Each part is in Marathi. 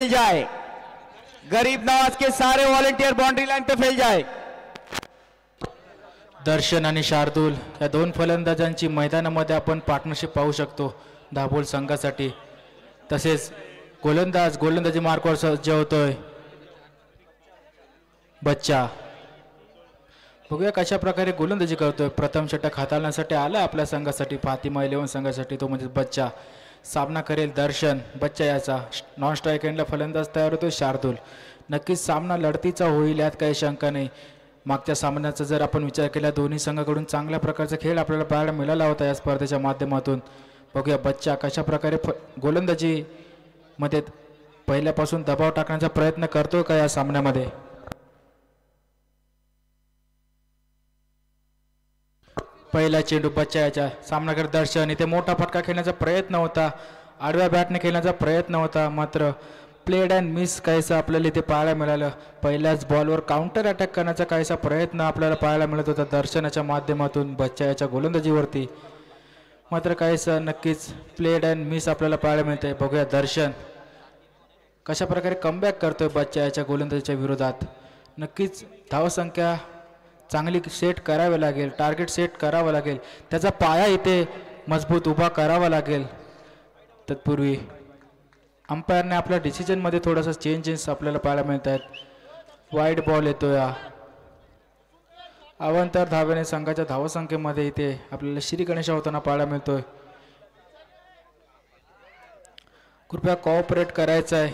जाए, गरीब नवाज के सारे वॉलंटियर बाउंड्री लाइन पे फैल जाए। दर्शन आणि शार्दूल या दोन फलंदाजांची मैदानामध्ये आपण पार्टनरशिप पाहू शकतो दाभोळ संघासाठी। तसेच गोलंदाजी मार्कवर सज्ज होतोय बच्चा। बघूया कशा प्रकारे गोलंदाजी करतोय। प्रथम षटक हाताळण्यासाठी आला आपल्या संघासाठी, फातिमा 11 संघासाठी, तो म्हणजे बच्चा। सामना करेल दर्शन, बच्चा याचा। नॉन स्ट्राईक एंडला फलंदाज तयार होतो शार्दूल। नक्कीच सामना लढतीचा होईल यात काही शंका नाही। मागच्या सामन्याचा जर आपण विचार केला दोन्ही संघाकडून चांगल्या प्रकारचा खेळ आपल्याला पाहायला मिळाला होता या स्पर्धेच्या माध्यमातून। बघूया बच्चा कशा प्रकारे गोलंदाजी मध्ये पहिल्यापासून दबाव टाकण्याचा प्रयत्न करतो का या सामन्यामध्ये। पहिला चेंडू बच्चा याच्या। सामनाकर दर्शन, इथे मोठा फटका खेळण्याचा प्रयत्न होता, आडव्या बॅटने खेळण्याचा प्रयत्न होता, मात्र प्लेड अँड मिस काहीसा आपल्याला इथे पाहायला मिळालं। पहिल्याच बॉलवर काउंटर अटॅक करण्याचा काहीसा प्रयत्न आपल्याला पाहायला मिळत होता दर्शनाच्या माध्यमातून बच्चा याच्या गोलंदाजीवरती, मात्र काहीसा नक्कीच प्लेड अँड मिस आपल्याला पाहायला मिळते। बघूया दर्शन कशा प्रकारे कमबॅक करतोय बच्चा याच्या गोलंदाजीच्या विरोधात। नक्कीच धावसंख्या चांगली सेट करावी लागेल, टार्गेट सेट करावं लागेल, त्याचा पाया इथे मजबूत उभा करावा लागेल। तत्पूर्वी अंपायरने आपल्या डिसिजनमध्ये थोडासा चेंजेस आपल्याला पाहायला मिळत आहेत। वाईड बॉल येतोय, अवांतर धावेने संघाच्या धावसंख्येमध्ये इथे आपल्याला श्री गणेश होताना पाहायला मिळतोय। कृपया कोऑपरेट करायचं आहे,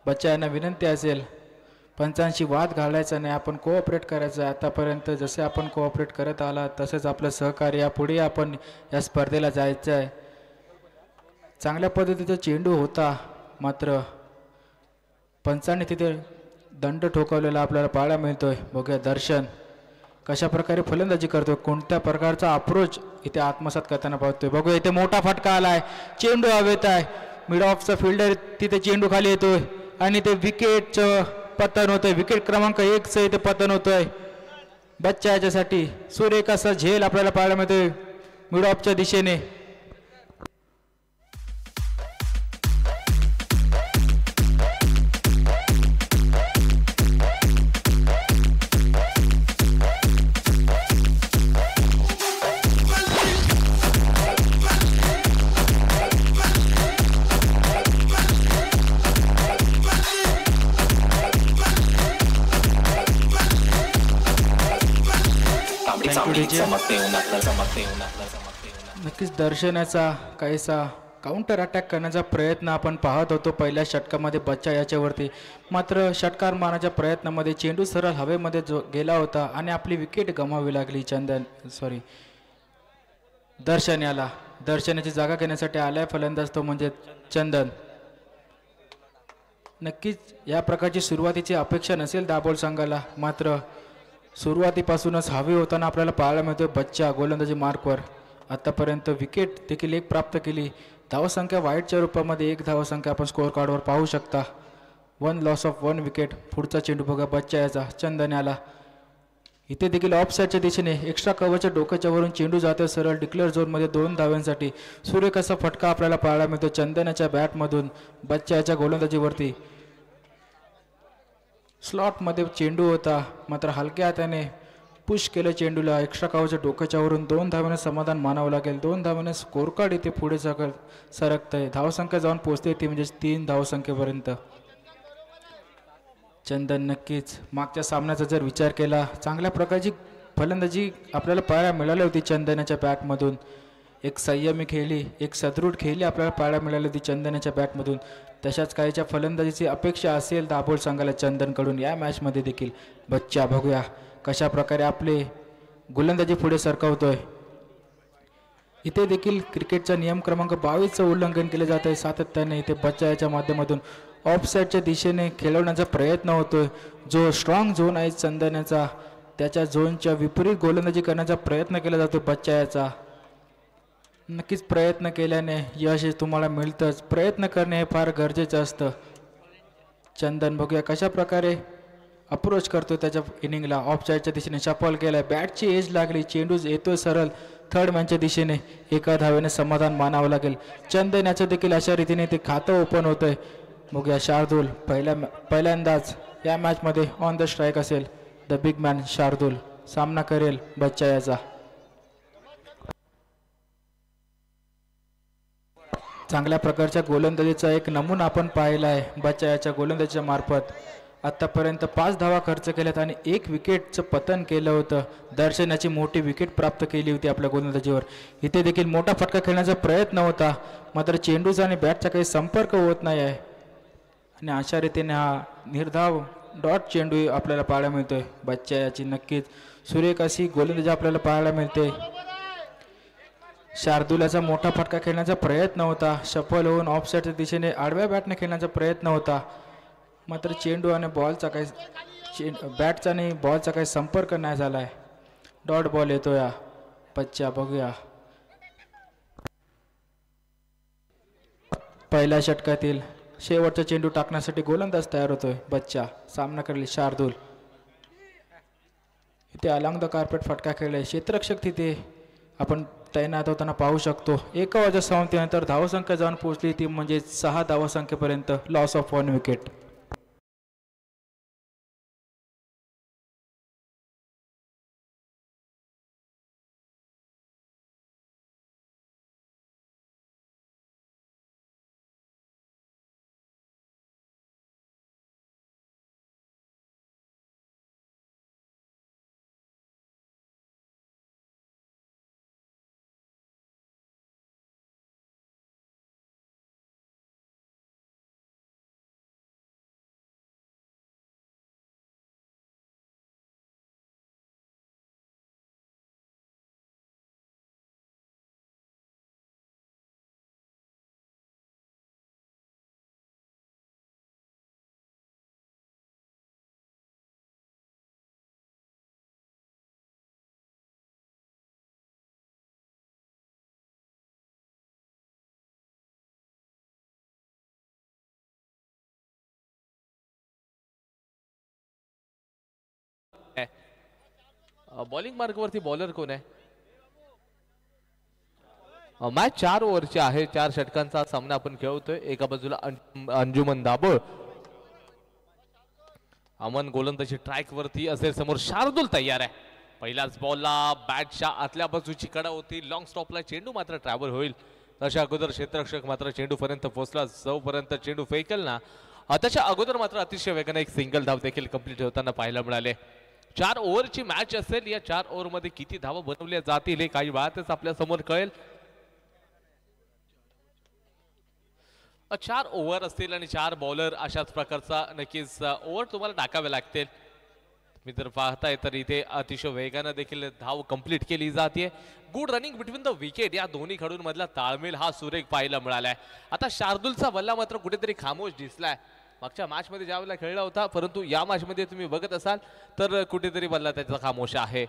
बच्चा यांना विनंती असेल, पंचांशी वाद घालायचा नाही, आपण कोऑपरेट करायचं आहे। आतापर्यंत जसे आपण कोऑपरेट करत आला तसेच आपलं सहकार्य पुढे आपण या स्पर्धेला जायचं आहे। चांगल्या पद्धतीचा चेंडू होता, मात्र पंचांनी तिथे दंड ठोकावलेला आपल्याला पाहायला मिळतोय। बघूया दर्शन कशा प्रकारे फलंदाजी करतोय, कोणत्या प्रकारचा अप्रोच इथे आत्मसात करताना पाहतोय। बघूया इथे मोठा फटका आलाय, चेंडू हवेत आहे, मिड ऑफचा फिल्डर तिथे चेंडू खाली येतोय आणि ते विकेटचं पतन होतंय। विकेट क्रमांक 1चं इथे पतन होतंय बच्चा याच्यासाठी। सुरेख असा झेल आपल्याला पाहायला मिळतोय मिड ऑफच्या दिशेने। नक्कीच दर्शनाचा काहीसा काउंटर अटॅक करण्याचा प्रयत्न आपण पाहत होतो पहिल्या षटकामध्ये बच्चा याच्यावरती, मात्र षटकार मारण्याच्या प्रयत्नामध्ये चेंडू सरळ हवेमध्ये जो गेला होता आणि आपली विकेट गमावी लागली। दर्शन याला, दर्शनाची जागा घेण्यासाठी आलाय फलंदाज तो म्हणजे चंदन। नक्कीच या प्रकारची सुरुवातीची अपेक्षा नसेल दाभोळ संघाला, मात्र सुरुवातीपासूनच हवे होताना आपल्याला पाहायला मिळतोय बच्चा गोलंदाजी मार्कवर। आतापर्यंत विकेट देखील 1 प्राप्त केली, धावसंख्या वाईटच्या रूपामध्ये 1 धावसंख्या आपण स्कोअर कार्डवर पाहू शकता। 1 लॉस ऑफ 1 विकेट। पुढचा चेंडू बघा बच्चा याचा, चंदन याला। इथे देखील ऑफ साईडच्या दिशेने एक्स्ट्रा कव्हरच्या डोक्याच्या वरून चेंडू जातोय सरळ डिक्लेअर झोनमध्ये 2 धावांसाठी। सुरेख असा फटका आपल्याला पाहायला मिळतो चंदनाच्या बॅटमधून बच्चा याच्या गोलंदाजीवरती। स्लॉटमध्ये चेंडू होता, मात्र हलक्या हाताने पुश केलं चेंडूला एक्स्ट्रा कव्हरच्या डोक्याच्या वरून। 2 धावांनी समाधान मानावं लागेल। 2 धावांनी स्कोअर कार्ड इथे पुढे सरकतंय, धावसंख्या जाऊन पोहोचते ती म्हणजे 3 धावसंख्येपर्यंत। चंदन नक्कीच मागच्या सामन्याचा जर विचार केला चांगल्या प्रकारची फलंदाजी आपल्याला पाहायला मिळाली होती चंदनाच्या बॅटमधून। एक संयमी खेळली, एक सदृढ खेळली आपल्याला पाहायला मिळाली होती चंदनाच्या बॅटमधून। तशाच काहीच्या फलंदाजीची अपेक्षा असेल दाभोळ संघाला चंदनकडून या मॅचमध्ये देखील। बच्चा बघूया कशा प्रकारे आपले गोलंदाजी पुढे सरकवतोय। इथे देखील क्रिकेटचा नियम क्रमांक 22चं उल्लंघन केले जात आहे सातत्याने। इथे बच्चा याच्या माध्यमातून ऑफ साईडच्या दिशेने खेळवण्याचा प्रयत्न होतोय। जो स्ट्रॉंग झोन आहे चंदनाचा त्याच्या झोनच्या विपरीत गोलंदाजी करण्याचा प्रयत्न केला जातो बच्चा याचा। नक्कीच प्रयत्न केल्याने यश तुम्हाला मिळतंच, प्रयत्न करणे हे फार गरजेचं असतं। चंदन बघूया कशा प्रकारे अप्रोच करतो त्याच्या इनिंगला। ऑफ साईडच्या दिशेने शफल केलाय, बॅटची एज लागली, चेंडू येतोय सरळ थर्ड मॅनच्या दिशेने। एका धावेने समाधान मानावं लागेल। चंदन याचं देखील अशा रीतीने ते खातं ओपन होतंय बघूया शार्दूल पहिल्यांदाच या मॅचमध्ये ऑन द स्ट्राईक असेल. द बिग मॅन शार्दूल सामना करेल बच्चा याचा. चांगल्या प्रकारच्या गोलंदाजीचा एक नमुना आपण पाहिला आहे बच्चा याच्या गोलंदाजीच्या मार्फत. आतापर्यंत 5 धावा खर्च केल्यात आणि 1 विकेटचं पतन केलं होतं. दर्शन याची मोठी विकेट प्राप्त केली होती आपल्या गोलंदाजीवर. इथे देखील मोठा फटका खेळण्याचा प्रयत्न होता, मात्र चेंडूचा आणि बॅटचा काही संपर्क होत नाही आहे आणि अशा रीतीने हा निर्धाव डॉट चेंडू आपल्याला पाहायला मिळतोय. बच्चा याची नक्कीच सुरेख अशी गोलंदाजी आपल्याला पाहायला मिळते. शार्दूलाचा मोठा फटका खेळण्याचा प्रयत्न होता, सफल होऊन ऑफसाईडच्या दिशेने आडव्या बॅटने खेळण्याचा प्रयत्न होता, मात्र चेंडू आणि बॉलचा काही बॅटचा आणि बॉलचा काही संपर्क नाही झाला आहे. डॉट बॉल येतो या बच्चा. बघूया पहिल्या षटकातील शेवटचा चेंडू टाकण्यासाठी गोलंदाज तयार होतोय बच्चा. सामना करेल शार्दूल. इथे अलॉंग द कार्पेट फटका खेळलाय. क्षेत्ररक्षक तिथे आपण तैनात होताना पाहू शकतो. 1 वाजा संमतीनंतर धावसंख्या जाऊन पोहोचली ती म्हणजे 6 धावसंख्येपर्यंत. Loss of 1 wicket. बॉलिंग मार्गावरती बॉलर कोण आहे? मॅच 4 ओव्हरची आहे. 4 षटकांचा सामना आपण खेळतोय. एका बाजूला अंजुमन दाभोळ, अमन गोलंदाजी ट्रॅक वरती असेल. समोर शार्दूल तयार आहे. पहिल्याच बॉलला बॅटच्या आतल्या बाजूची कडा होती. लॉंग स्टॉपला चेंडू मात्र ट्रॅव्हल होईल त्याच्या अगोदर क्षेत्ररक्षक मात्र चेंडू पर्यंत पोहोचला. जोपर्यंत चेंडू फेकेल ना त्याच्या अगोदर मात्र अतिशय वेगाने एक सिंगल धाव देखील कंप्लीट होताना पाहायला मिळाले. 4 ओव्हरची मॅच असेल. या 4 ओव्हरमध्ये किती धावा बनवल्या जातील हे काही वेळातच आपल्या समोर कळेल. 4 ओव्हर असतील आणि 4 बॉलर अशाच प्रकारचा नक्कीच ओव्हर तुम्हाला टाकावे लागतील. तुम्ही जर पाहताय तर इथे अतिशय वेगाने देखील धाव कंप्लीट केली जाते. Good running between the wicket. या दोन्ही खेळाडूंमधला ताळमेळ हा सुरेख पाहायला मिळालाय. आता शार्दूलचा बल्ला मात्र कुठेतरी खामोश दिसलाय. मागच्या मॅच मध्ये ज्यावेळेला खेळला होता, परंतु या मॅच मध्ये तुम्ही बघत असाल तर कुठेतरी बल्ला त्याचा खामोश आहे.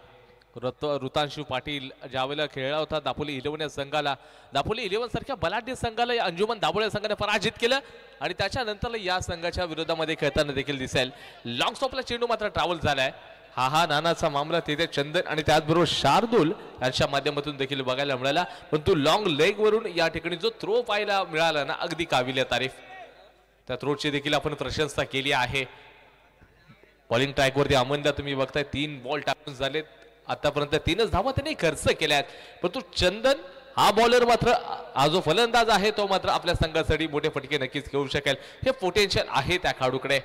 ऋतांशु पाटील ज्यावेळेला खेळला होता दापोली 11 या संघाला, दापोली 11 सारख्या बलाढ्य संघाला या अंजुमन दाभोळ संघाने पराजित केलं आणि त्याच्यानंतर या संघाच्या विरोधामध्ये खेळताना देखील दिसेल. लॉंग स्टॉपला चेंडू मात्र ट्रॅव्हल झालाय. हा नानाचा मामला तिथे चंदन आणि त्याचबरोबर शार्दूल यांच्या माध्यमातून देखील बघायला मिळाला. परंतु लॉंग लेग वरून या ठिकाणी जो थ्रो पाहायला मिळाला ना, अगदी काबिल तारीफ. त्या थ्रोची देखील आपण प्रशंसा केली आहे. बॉलिंग ट्रॅक वरती अमनला तुम्ही बघताय 3 बॉल टाकून झालेत. आतापर्यंत 3च धावा त्यांनी खर्च केल्यात. परंतु चंदन हा बॉलर मात्र हा जो फलंदाज आहे तो मात्र आपल्या संघासाठी मोठे फटके नक्कीच घेऊ शकेल. हे पोटेन्शियल आहे त्या खेळाडूकडे.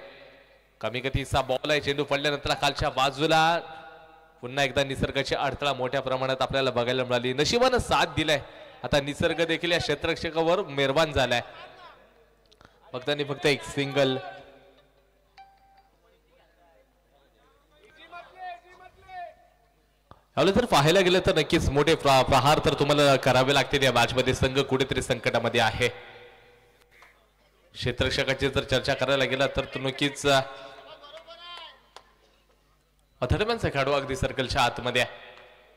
कमी गतीचा बॉल आहे. चेंडू पडल्यानंतर खालच्या बाजूला पुन्हा एकदा निसर्गाची अडथळा मोठ्या प्रमाणात आपल्याला बघायला मिळाली. नशिबानं साथ दिलाय. आता निसर्ग देखील या क्षेत्ररक्षकावर मेहरबान झालाय. फक्त एक सिंगल. जर पाहायला गेलं तर नक्कीच मोठे प्रहार तर तुम्हाला करावे लागतील या मॅच मध्ये. संघ कुठेतरी संकटामध्ये आहे. क्षेत्ररक्षकाची जर चर्चा करायला गेला तर नक्कीच थर्डमॅनचा खेळाडू अगदी सर्कलच्या आतमध्ये आहे.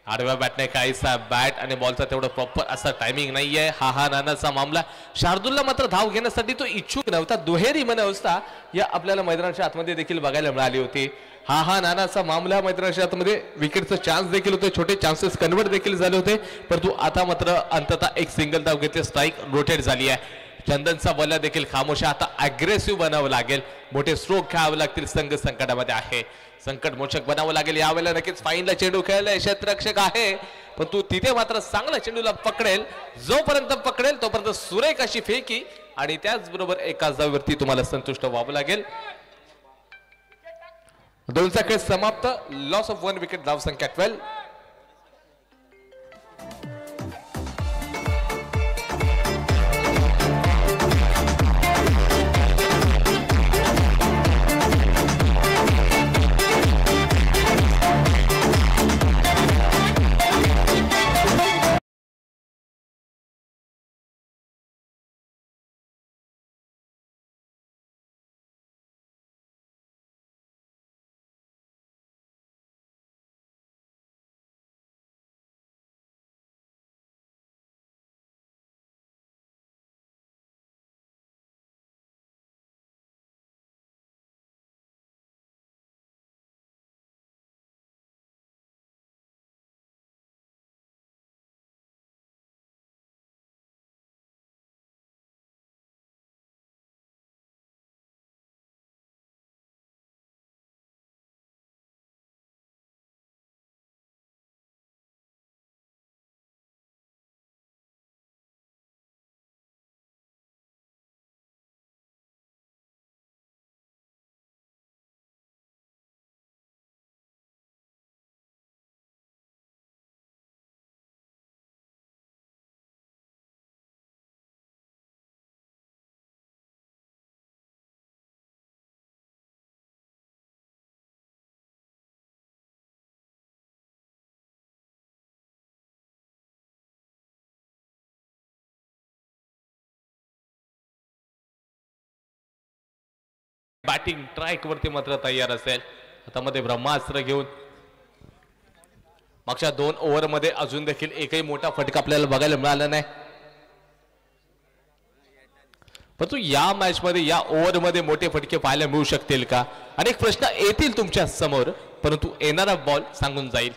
आडव्या बॅटने काहीसा बॅट आणि बॉलचा तेवढं प्रॉपर असा टायमिंग नाहीये. हा नानाचा मामला. शार्दूलला मात्र धाव घेण्यासाठी तो इच्छुक नव्हता. दुहेरी मन अवस्था या आपल्याला मैदानाच्या आतमध्ये देखील बघायला मिळाली होती. हा नानाचा मामला. मैदानाच्या आतमध्ये विकेटचा चान्स देखील होते. छोटे चान्सेस कन्वर्ट देखील झाले होते. परंतु आता मात्र अंततः एक सिंगल धाव घेते. स्ट्राईक रोटेट झाली आहे. चंदनचा बल्ला देखील खामोश आता अग्रेसिव्ह बनावं लागेल, मोठे स्ट्रोक खेळावे लागतील, संघ संकटामध्ये आहे, संकट मोचक बनावं लागेल यावेळेला. नक्कीच फाईनला चेंडू खेळलाय क्षेत्ररक्षक आहे, पण तू तिथे मात्र चांगला चेंडूला पकडेल, जोपर्यंत पकडेल तोपर्यंत सुरेख अशी फेकी आणि त्याचबरोबर एकाच धावेवरती तुम्हाला संतुष्ट व्हावं लागेल. दोनचा खेळ समाप्त, लॉस ऑफ 1 विकेट, धावसंख्या 12. बॅटिंग ट्रॅक वरती मात्र तयार असेल, हातामध्ये ब्रह्मास्त्र घेऊन. मागच्या 2 ओव्हरमध्ये अजून देखील एकही मोठा फटका आपल्याला बघायला मिळाला नाही, परंतु या मॅच मध्ये या ओव्हरमध्ये मोठे फटके पाहायला मिळू शकतील का, अनेक प्रश्न येतील तुमच्या समोर, परंतु येणारा बॉल सांगून जाईल.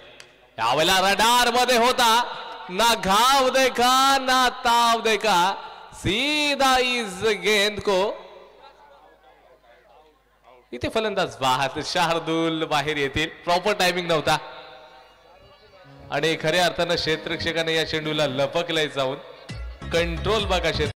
यावेळेला रडार मध्ये होता, ना घाव देखा ना ताव देखा, सीधा इस गेंद को. इथे फलंदाज वाहत शार्दूल बाहेर येतील, प्रॉपर टायमिंग नव्हता आणि खऱ्या अर्थानं क्षेत्ररक्षकाने या चेंडूला लपकलंय जाऊन. कंट्रोल बघा क्षेत्र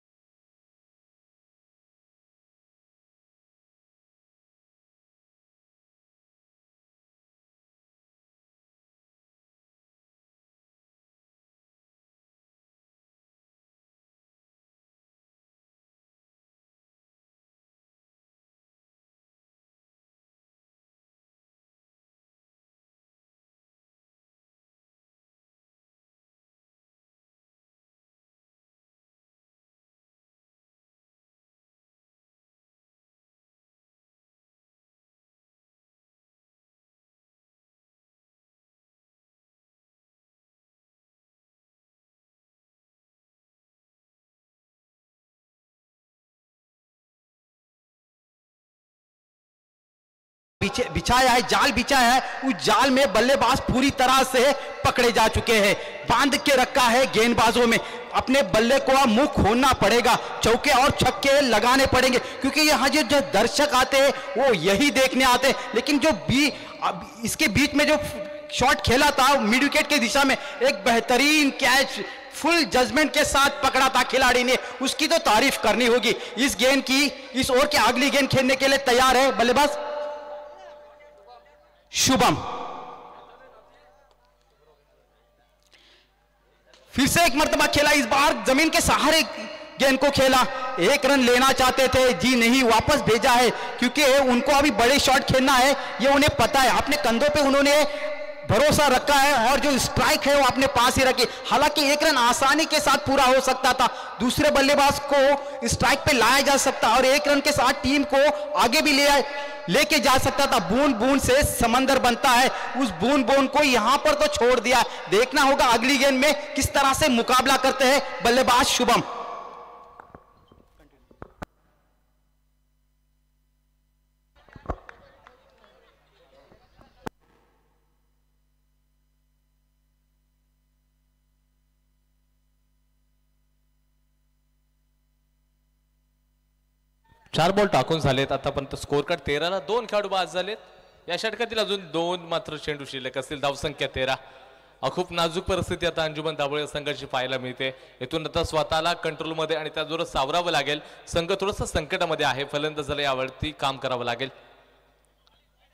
बिछाया है, जाल बिछाया है, उस जाल में बल्लेबाज पूरी तरह से पकड़े जा चुके हैं, बांध के रखा है गेंदबाजों में. अपने बल्ले को अब मुंह खोलना पड़ेगा, चौके और छक्के लगाने पड़ेंगे, क्योंकि यहाँ जो दर्शक आते हैं वो यही देखने आते हैं. लेकिन जो इसके बीच में जो शॉट खेला था मिड विकेट की दिशा में, एक बेहतरीन कैच फुल जजमेंट के साथ पकड़ा था खिलाड़ी ने, उसकी तो तारीफ करनी होगी. इस गेंद की, इस ओवर की अगली गेंद खेलने के लिए तैयार है बल्लेबाज शुभम. फिर से एक मर्तबा खेला, इस बार जमीन के सहारे गेंद को खेला. 1 रन लेना चाहते थे, जी नहीं, वापस भेजा है, क्योंकि उनको अभी बड़े शॉट खेलना है, ये उन्हें पता है. अपने कंधों पे उन्होंने भरोसा रखा है और जो स्ट्राइक है वो अपने पास ही रखी. हालांकि 1 रन आसानी के साथ पूरा हो सकता था, दूसरे बल्लेबाज को स्ट्राइक पे लाया जा सकता और 1 रन के साथ टीम को आगे भी लेके जा सकता था. बूंद बूंद से समंदर बनता है, उस बूंद बूंद को यहां पर तो छोड़ दिया. देखना होगा अगली गेंद में किस तरह से मुकाबला करते हैं बल्लेबाज शुभम. 4 बॉल टाकून झालेत आतापर्यंत. स्कोर कार्ड 13ला 2 खेळाडू बाद झालेत. या षटकातील अजून 2 मात्र चेंडू शिल्लक असतील. धावसंख्या 13. खूप नाजूक परिस्थिती आता अंजुमन दाभोळे संघाची पाहायला मिळते. इथून आता स्वतःला कंट्रोलमध्ये आणि त्याजवळ सावरावं लागेल. संघ थोडंसं संकटामध्ये आहे. फलंदाजाला यावरती काम करावं लागेल.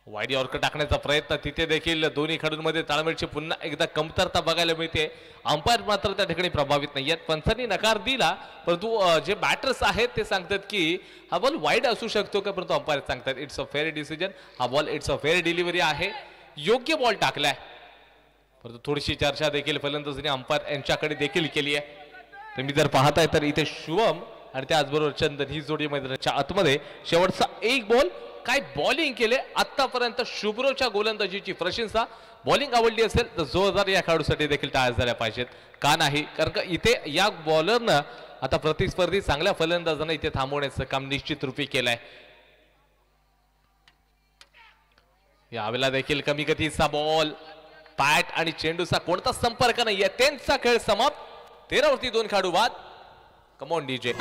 वाईड यॉर्कर टाकण्याचा प्रयत्न, तिथे देखील दोन्ही खेळाडूंमध्ये ताळमेळची पुन्हा एकदा कमतरता बघायला मिळते. अंपायर मात्र त्या ठिकाणी प्रभावित नाही आहेत. पंचांनी नकार दिला, परंतु जे बॅटर्स आहेत ते सांगतात की हा बॉल वाईड असू शकतो का, परंतु अंपायर सांगतात इट्स अ फेअर डिसिजन. हा ball it's a fair delivery आहे, योग्य बॉल टाकलाय. परंतु थोडीशी चर्चा देखील फलंदाजांनी अंपायर यांच्याकडे देखील केली आहे. तुम्ही जर पाहताय तर इथे शुभम आणि त्याचबरोबर चंदन ही जोडी मैदानाच्या आतमध्ये. शेवटचा एक बॉल, काय बॉलिंग केले आतापर्यंत. शुभ्रोच्या गोलंदाजीची प्रशंसा. बॉलिंग आवडली असेल तर जोरदार या खेळाडूसाठी देखील टाळ्या झाल्या पाहिजेत. का नाही, कारण का इथे या बॉलरनं आता प्रतिस्पर्धी चांगल्या फलंदाजांना इथे थांबवण्याचं काम निश्चित रूपी केलंय. यावेळेला देखील कमी गतीचा बॉल, पॅट आणि चेंडूचा कोणता संपर्क नाहीये. त्यांचा खेळ समाप्त. 13 वरती 2 खेळाडू बाद. Come on DJ.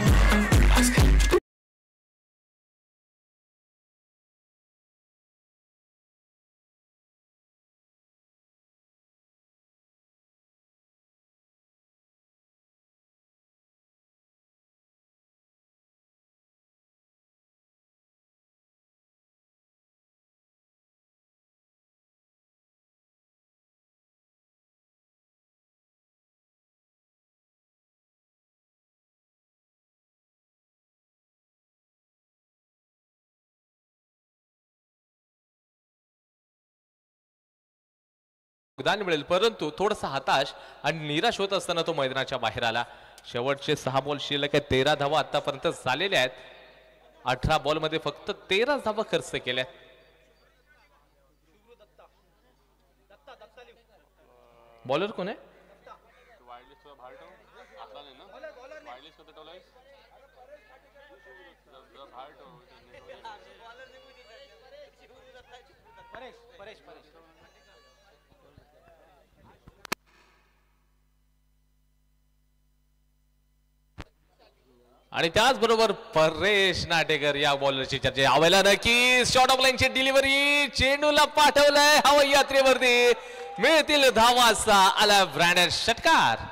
योगदान मिळेल, परंतु थोडासा हताश आणि निराश होत असताना तो मैदानाच्या बाहेर आला. शेवटचे 6 बॉल शिल्लक आहेत. 13 धावा आतापर्यंत झालेल्या आहेत. 18 बॉल मध्ये फक्त 13 धावा खर्च केल्या. बॉलर कोण आहे? आणि त्याचबरोबर परेश नाटेकर या बॉलरची चर्चा. यावेळेला नक्की शॉर्ट ऑफ लाईनची डिलिव्हरी, चेंडूला पाठवलंय हवाई यात्रेवरती. मिळतील धावाचा आला ब्रँडन षटकार.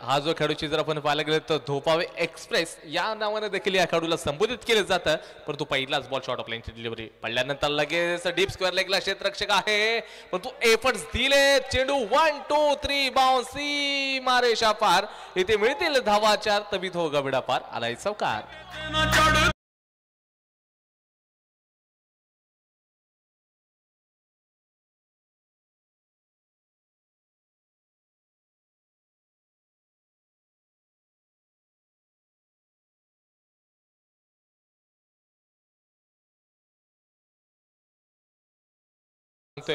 हा जो खेळाडूची जर आपण पाहायला गेलो तर धोपावे एक्सप्रेस या नावाने देखील या खेळाडूला संबोधित केलं जातं. परंतु पहिलाच बॉल शॉर्ट ऑफ लाईनची डिलिव्हरी पडल्यानंतर लगेच डीप स्क्वेअर लेगला क्षेत्ररक्षक आहे, परंतु एफर्ट्स दिले. चेंडू 1 2 3 बाउन्सी मारेशा पार. इथे मिळतील धावा 4. तबीत हो गबिडा पार. आलाय चौकार.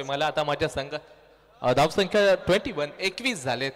मला आता माझ्या संघ धावसंख्या 21 झालेत.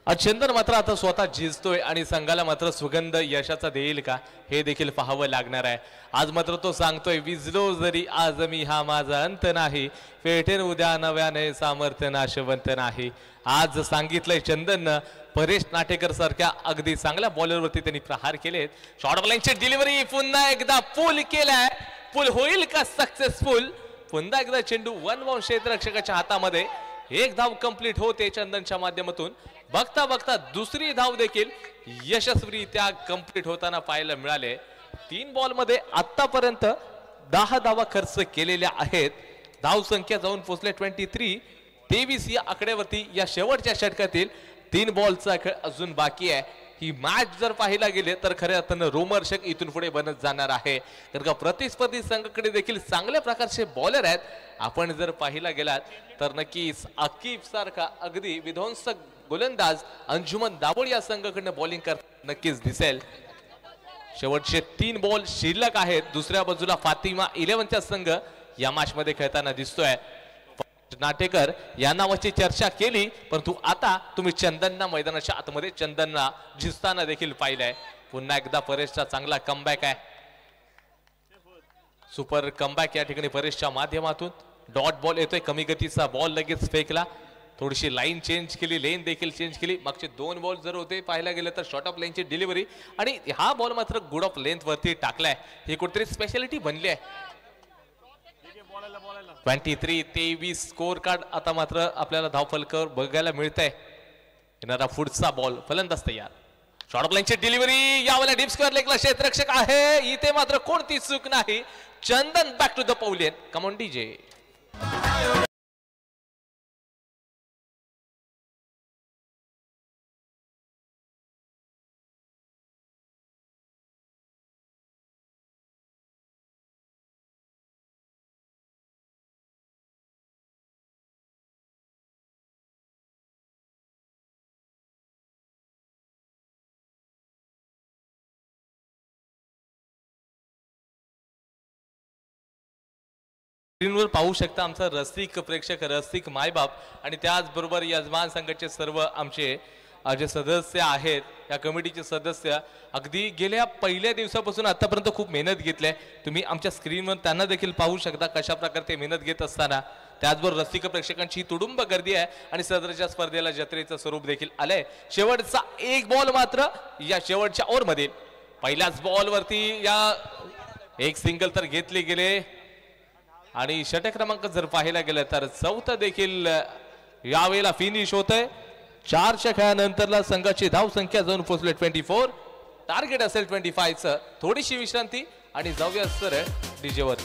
चंदन मात्र आता स्वतः झिजतोय आणि संघाला मात्र सुगंध यशाचा देईल का हे देखील पाहावं लागणार आहे. आज मात्र तो सांगतोय विजलो जरी आज मी हा माझा अंत नाही, पेटेन उद्या नव्याने सामर्थ्य नाशवंत नाही. आज सांगितलंय चंदननं. परेश नाटेकर सारख्या अगदी चांगल्या बॉलरवरती त्यांनी प्रहार केलेत. शॉर्ट ऑफ लाईनची डिलिव्हरी पुन्हा एकदा पूल केलाय. पूल होईल का सक्सेसफुल? पुन्हा एकदा चेंडू 1 बाउंस क्षेत्ररक्षकाच्या हातामध्ये. 1 धाव कंप्लीट होते चंदनच्या माध्यमातून. बघता बघता दुसरी धाव देखील यशस्वीरित्या कंप्लीट होताना पाहायला मिळाले. 3 बॉल मध्ये आतापर्यंत 10 धावा खर्च केलेल्या आहेत. धाव संख्या जाऊन पोहोचले 23. 23 या आकड्यावरती या शेवटच्या षटकातील 3 बॉलचा खेळ अजून बाकी आहे. ही मॅच जर पाहायला गेले तर खऱ्या अर्थानं रोमहर्षक इथून पुढे बनत जाणार आहे. कारण का प्रतिस्पर्धी संघाकडे देखील चांगल्या प्रकारचे बॉलर आहेत आपण जर पाहिला गेलात तर नक्कीच आकिब सारखा अगदी विध्वंसक गोलंदाज अंजुमन दाबोळ या संघाकडनं बॉलिंग करत नक्कीच दिसेल. शेवटचे 3 बॉल शिल्लक आहेत. दुसऱ्या बाजूला फातिमा 11चा संघ या मॅच मध्ये खेळताना दिसतोय. नाटेकर या नावाची चर्चा केली, परंतु आता तुम्ही चंदनना मैदानाच्या आतमध्ये चंदनना झिजताना देखील पाहिलंय. पुन्हा एकदा परेशचा चांगला कमबॅक आहे. सुपर कमबॅक या ठिकाणी परेशच्या माध्यमातून. डॉट बॉल येतोय, कमी गतीचा बॉल लगेच फेकला. थोडीशी लाईन चेंज केली, लेन देखील चेंज केली. मागचे 2 बॉल जर होते पाहायला गेलं तर शॉर्ट ऑफ लेनची डिलिव्हरी, आणि हा बॉल मात्र गुड ऑफ लेंथ वरती टाकलाय. ही कुठेतरी स्पेशालिटी बनली आहे. 23-23 स्कोर कार्ड आता मात्र आपल्याला धावफलकावर बघायला मिळतंय. येणारा पुढचा बॉल, फलंदाज तयार. शॉर्ट ऑफ लाईनची डिलिव्हरी, यावेळेला डीप स्क्वेअर लेगला क्षेत्ररक्षक आहे. इथे मात्र कोणती चूक नाही. Chandan back to the pavilion. Come on DJ. स्क्रीनवर पाहू शकता आमचा रसिक प्रेक्षक, रसिक मायबाप आणि त्याचबरोबर यजमान संघाचे सर्व आमचे जे सदस्य आहेत, या कमिटीचे सदस्य अगदी गेल्या पहिल्या दिवसापासून आतापर्यंत खूप मेहनत घेतली. तुम्ही आमच्या स्क्रीनवर त्यांना देखील पाहू शकता कशा प्रकारे ते मेहनत घेत असताना. त्याचबरोबर रसिक प्रेक्षकांची तुडुंब गर्दी आहे आणि सदरच्या स्पर्धेला जत्रेचं स्वरूप देखील आलंय. शेवटचा 1 बॉल मात्र या शेवटच्या ओव्हरमध्ये, पहिल्याच बॉलवरती या एक सिंगल तर घेतले गेले आणि षटक क्रमांक जर पाहायला गेलं तर 4था देखील यावेळेला फिनिश होतंय. 4च्या खेळानंतरला संघाची धाव संख्या जाऊन पोहोचले 24. टार्गेट असेल 25चं. थोडीशी विश्रांती आणि जाऊया सर डीजेवर.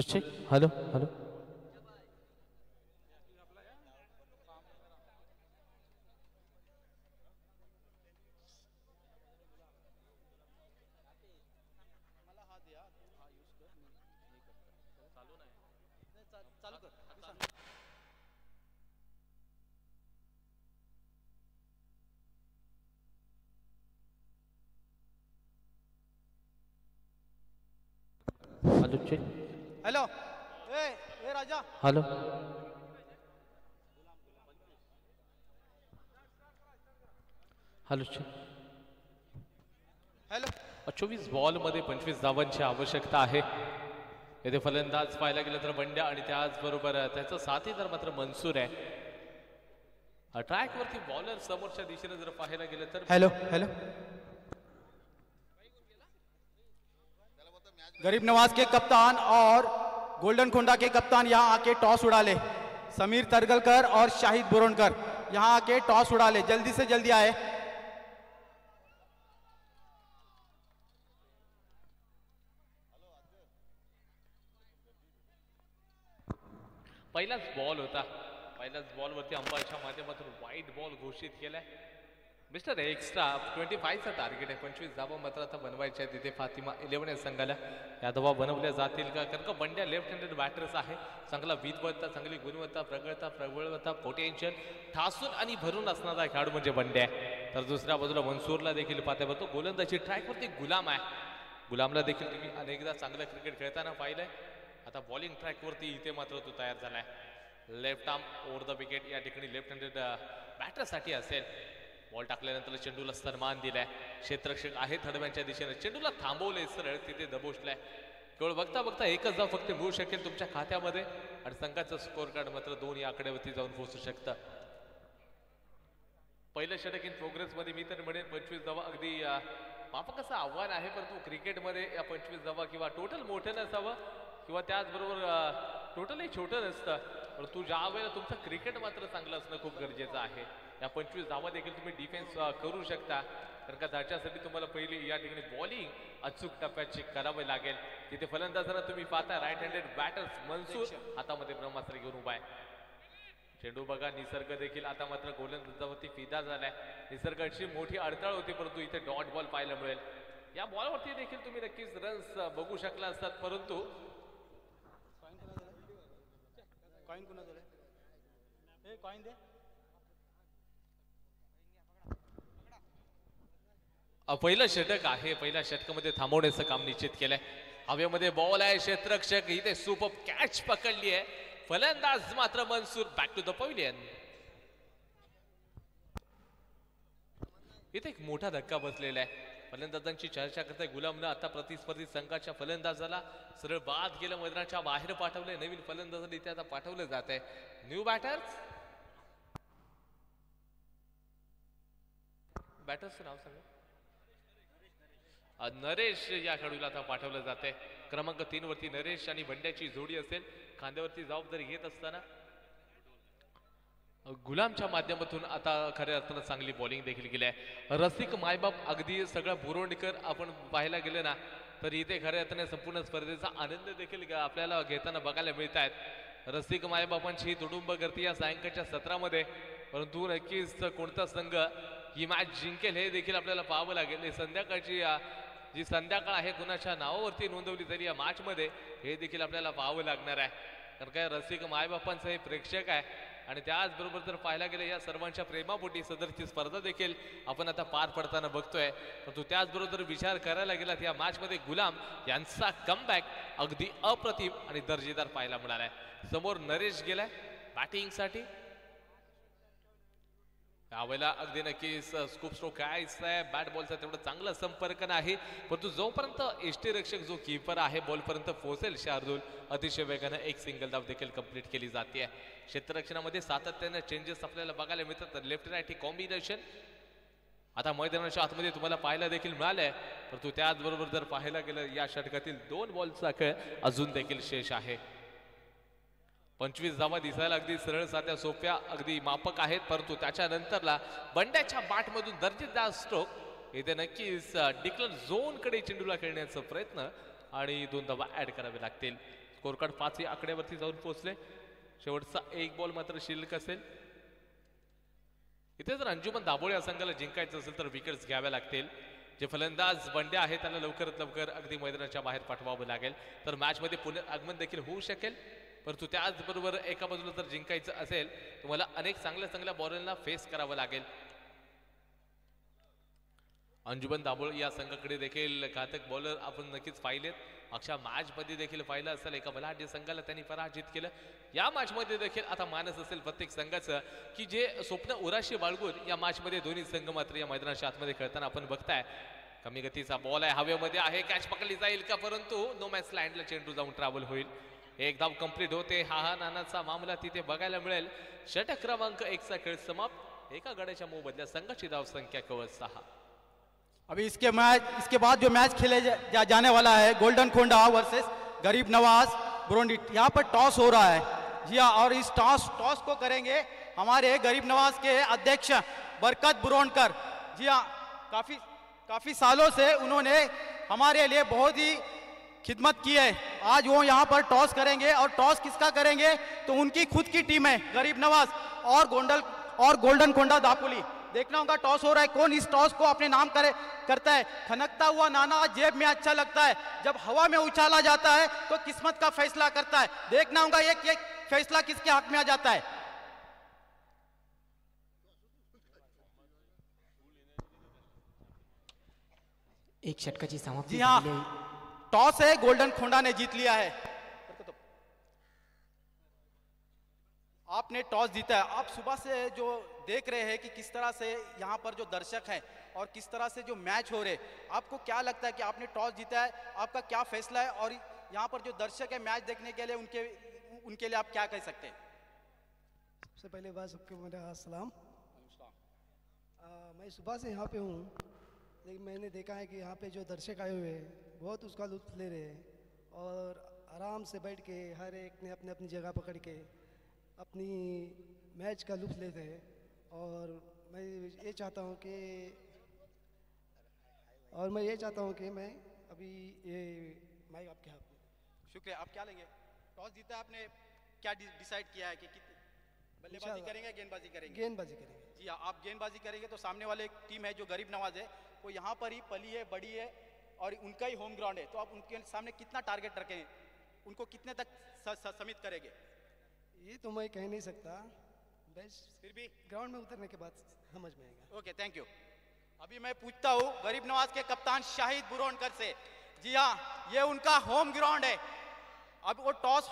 Check. Hello hello. Hello check. Hello ए Raja hello. Hello check. Hello 24 बॉलमध्ये 25 धावांची आवश्यकता आहे. येथे फलंदाज पाहायला गेलं तर बंड्या आणि त्याचबरोबर त्याचा साथीदार मात्र मनसूर आहे. ट्रॅकवरती बॉलर समोरच्या दिशेने जर पाहायला गेलं तर हेलो हेलो गरीब नवाज के कप्तान और गोल्डन कोंडा के कप्तान यहाँ आके टॉस उड़ा ले. समीर तरगलकर और शाहिद बुरोनकर यहाँ आके टॉस उड़ा ले, जल्दी से जल्दी आए. पहिलाच बॉल होता. पहिल्याच बॉलवरती अंपायरच्या माध्यमातून वाईट बॉल घोषित केलाय. मिस्टर एक्स्ट्रा 25चा टार्गेट आहे. 25 धावा मात्र आता बनवायच्या आहेत. तिथे फातिमा 11 या संघाला या धावा बनवल्या जातील का? कारण का बंड्या लेफ्ट हँडेड बॅटर्स आहे. चांगला विद्वत्ता, चांगली गुणवत्ता, प्रबळता, पोटेन्शियल ठासून आणि भरून असणारा खेळाडू म्हणजे बंड्या आहे. तर दुसऱ्या बाजूला मनसूरला देखील पाहता बघतो गोलंदाजी ट्रॅकवरती गुलाम आहे. गुलामला देखील तुम्ही अनेकदा चांगलं क्रिकेट खेळताना पाहिलंय. आता बॉलिंग ट्रॅकवरती इथे मात्र तो तयार झालाय. Left arm over the wicket या ठिकाणी लेफ्ट हँडेड बॅटरसाठी असेल. बॉल टाकल्यानंतर चेंडूला सन्मान दिलाय. क्षेत्ररक्षक आहे थडव्यांच्या दिशेने चेंडूला थांबवले, सरळ तिथे दबोचलाय. केवळ बघता बघता एकच धाव फक्त मिळू शकेल तुमच्या खात्यामध्ये आणि संघाचं स्कोर कार्ड मात्र 2 या आकड्यावरती जाऊन पोहोचू शकतं. पहिलं षटक इन प्रोग्रेस मध्ये मी तर म्हणेन 25 धावा अगदी माफक असं आव्हान आहे. परंतु क्रिकेटमध्ये या 25 धावा किंवा टोटल मोठं नसावं किंवा त्याचबरोबर टोटलही छोटं नसतं, परंतु ज्या वेळेला तुमचं क्रिकेट मात्र चांगलं असणं खूप गरजेचं आहे. या 25 धावा देखील तुम्ही डिफेन्स करू शकता. कारण का त्याच्यासाठी तुम्हाला पहिली या ठिकाणी बॉलिंग अचूक टप्प्याची करावी लागेल. तिथे फलंदाजांना तुम्ही पाहता राईट हँडेड बॅटर्स मनसूर हातामध्ये ब्रह्मास्त्र घेऊन उभा आहे. चेंडू बघा, निसर्ग देखील आता मात्र गोलंदाजावरती फिदा झालाय. निसर्गाची मोठी अडथळ होती, परंतु इथे डॉट बॉल पाहायला मिळेल. या बॉलवरती देखील तुम्ही नक्कीच रन्स बघू शकला असतात, परंतु कॉइन कुणा झाले हे कॉइन दे. पहिलं षटक आहे. पहिल्या षटकामध्ये थांबवण्याचं काम निश्चित केलंय. हवेमध्ये बॉल आहे. क्षेत्ररक्षक इथे सुपर कॅच पकडली आहे. फलंदाज मात्र Mansoor back to the pavilion. इथे एक मोठा धक्का बसलेला आहे. फलंदाजांची चर्चा करताय गुलामनं आता प्रतिस्पर्धी संघाच्या फलंदाजाला सरळ बाद केलं, मैदानाच्या बाहेर पाठवलंय. नवीन फलंदाजाला इथे आता पाठवलं जात आहे. न्यू बॅटर्सचं नाव सांगा. नरेश या खेळाडूला आता पाठवलं जात आहे. क्रमांक 3 वरती नरेश आणि बंड्याची जोडी असेल. खांद्यावरती जबाबदारी घेत असताना गुलामच्या माध्यमातून आता खऱ्या अर्थानं चांगली बॉलिंग देखील केली आहे. रसिक मायबाप अगदी सगळं बुरोंडकर आपण पाहायला गेलं ना तर इथे खऱ्या अर्थाने संपूर्ण स्पर्धेचा आनंद देखील आपल्याला घेताना बघायला मिळत आहेत. रसिक मायबापांची ही तुडुंब गर्दी या सायंकाळच्या सत्रामध्ये, परंतु नक्कीच कोणता संघ ही मॅच जिंकेल हे देखील आपल्याला पाहावं लागेल. संध्याकाळची जी संध्याकाळ आहे कुणाच्या नावावरती नोंदवली तरी या मॅच मध्ये हे देखील आपल्याला पाहावं लागणार आहे. कारण काय रसिक मायबापांचं हे प्रेक्षक आहे आणि त्याचबरोबर जर पाहायला गेलं या सर्वांच्या प्रेमापोटी सदरची स्पर्धा देखील आपण आता पार पडताना बघतोय. परंतु त्याचबरोबर जर विचार करायला गेला तर या मॅच मध्ये गुलाम यांचा कमबॅक अगदी अप्रतिम आणि दर्जेदार पाहायला मिळालाय. समोर नरेश गेलाय बॅटिंगसाठी. यावेळेला अगदी नक्कीच स्कूप स्ट्रोक काय बॅट बॉलचा तेवढा चांगला संपर्क नाही, परंतु जोपर्यंत यष्टीरक्षक जो कीपर आहे बॉलपर्यंत पोहोचेल शार्दूल अतिशय वेगाने एक सिंगल धाव देखील कंप्लीट केली जाते. क्षेत्ररक्षणामध्ये सातत्याने चेंजेस आपल्याला बघायला मिळतात. लेफ्ट राईट ही कॉम्बिनेशन आता मैदानाच्या आतमध्ये तुम्हाला पाहायला देखील मिळालंय. परंतु त्याचबरोबर जर पाहायला गेलं या षटकातील 2 बॉलचा खेळ अजून देखील शेष आहे. 25 धावा दिसायला अगदी सरळ साध्या सोप्या अगदी मापक आहेत, परंतु त्याच्यानंतरला बंड्याच्या बॅटमधून दर्जेदार स्ट्रोक इथे नक्कीच डिक्लर झोन कडे चेंडूला खेळण्याचा प्रयत्न आणि 2 धावा ऍड करावे लागतील. स्कोर कार्ड 5 या आकड्यावरती जाऊन पोहोचले. शेवटचा एक बॉल मात्र शिल्लक असेल. इथे जर अंजुमन दाभोळे या संघाला जिंकायचं असेल तर विकेट्स घ्याव्या लागतील. जे फलंदाज बंडे आहेत त्यांना लवकरात लवकर अगदी मैदानाच्या बाहेर पाठवावं लागेल तर मॅचमध्ये पुनरागमन देखील होऊ शकेल. परंतु त्याचबरोबर एका बाजूला जर जिंकायचं असेल तुम्हाला अनेक चांगल्या बॉलरना फेस करावं लागेल. अंजुमन दाभोळे या संघाकडे देखील घातक बॉलर आपण नक्कीच पाहिलेत. अक्षा मॅच मध्ये देखील पाहिलं असेल एका बलाढ्य संघाला त्यांनी पराजित केलं. या मॅच मध्ये देखील आता मानस असेल प्रत्येक संघाचं की जे स्वप्न उराशी बाळगून या मॅच मध्ये दोन्ही संघ मात्र या मैदानाच्या आतमध्ये खेळताना आपण बघताय. कमी गतीचा बॉल आहे, हवेमध्ये आहे, कॅच पकडली जाईल का परंतु नो मॅच लँडला चेंडू जाऊन ट्रॅव्हल होईल. एक धाव कंप्लीट होते. हा नानाचा मामला तिथे बघायला मिळेल. षटक क्रमांक 1 चा खेळ समाप्त. एका गड्याच्या मोबदल्यात संघाची धाव संख्या केवळ 6. अभी इसके बाद जो मैच खेले जाने वाला है गोल्डन कोंडा वर्सेस गरीब नवाज बुरुंडी. यहाँ पर टॉस हो रहा है. जी हाँ, और इस टॉस को करेंगे हमारे गरीब नवाज के अध्यक्ष बरकत बुरोनकर. जी हाँ, काफी सालों से उन्होंने हमारे लिए बहुत ही खिदमत की है. आज वो यहाँ पर टॉस करेंगे और टॉस किसका करेंगे तो उनकी खुद की टीम है गरीब नवाज और गोल्डन कोंडा दापोली. देखना होगा टॉस हो रहा है, कौन इस टॉस को अपने नाम करता है. खनकता हुआ नाना जेब में अच्छा लगता है, जब हवा में उछाला जाता है तो किस्मत का फैसला करता है. देखना होगा ये फैसला किसके हक में आ जाता है. एक षटकाची समाप्ती जी हाँ, झालेली आहे. टॉस है, गोल्डन कोंडा ने जीत लिया है. आपने टॉस जीता है. आप सुबह से जो देख रहे हैं कि किस तरह से यहाँ पर जो दर्शक हैं और किस तरह से जो मैच हो रहे, आपको क्या लगता है कि आपने टॉस जीता है, आपका क्या फैसला है और यहाँ पर जो दर्शक है मैच देखने के लिए उनके लिए आप क्या कह सकते हैं. सबसे पहले बात सबके मेरा अस्सलाम. मैं सुबह से यहाँ पे हूँ, लेकिन मैंने देखा है कि यहाँ पे जो दर्शक आए हुए हैं बहुत उसका लुत्फ ले रहे हैं और आराम से बैठ के हर एक ने अपने अपनी जगह पकड़ के अपनी मैच का लुत्फ लेते हैं. और मैं ये चाहता हूँ कि मैं अभी ये माइक आपके हाथ में. शुक्रिया. आप क्या लेंगे. टॉस जीता है आपने, क्या डिसाइड किया है कि बल्लेबाजी करेंगे गेंदबाजी करेंगे. गेंदबाजी करेंगे. जी हाँ, आप गेंदबाजी करेंगे तो सामने वाले एक टीम है जो गरीब नवाज है वो यहाँ पर ही पली है, बड़ी है और उनका ही होम ग्राउंड है. तो आप उनके सामने कितना टारगेट रखें, उनको कितने तक समित करेंगे. ये तो मैं कह नहीं सकता, बस फिर भी ग्राउंड में उतरने के बाद समझ में आएगा. Okay, thank you. अभी मैं पूछता हूँ गरीब नवाज के कप्तान शाहिद बुरोनकर से. जी हाँ, ये उनका होम ग्राउंड है. अब वो टॉस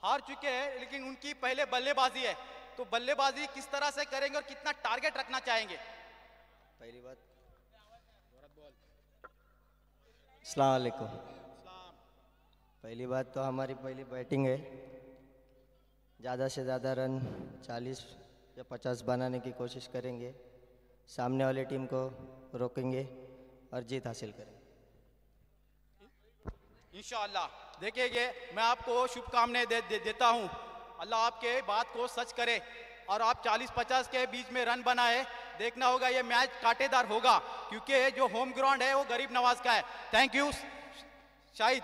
हार चुके हैं लेकिन उनकी पहले बल्लेबाजी है, तो बल्लेबाजी किस तरह से करेंगे और कितना टारगेट रखना चाहेंगे. पहली बात, अस्सलाम वालेकुम. पहली बात तो हमारी पहली बैटिंग है. ज़्यादा से ज़्यादा रन 40 या 50 बनाने की कोशिश करेंगे. सामने वाली टीम को रोकेंगे और जीत हासिल करेंगे इंशाअल्लाह. देखिए, मैं आपको शुभकामनाएं देता हूं. अल्लाह आपके बात को सच करे और आप 40-50 के बीच में रन बनाए. देखना होगा ये मैच कांटेदार होगा क्योंकि जो होम ग्राउंड है वो गरीब नवाज का है. Thank you Shahid.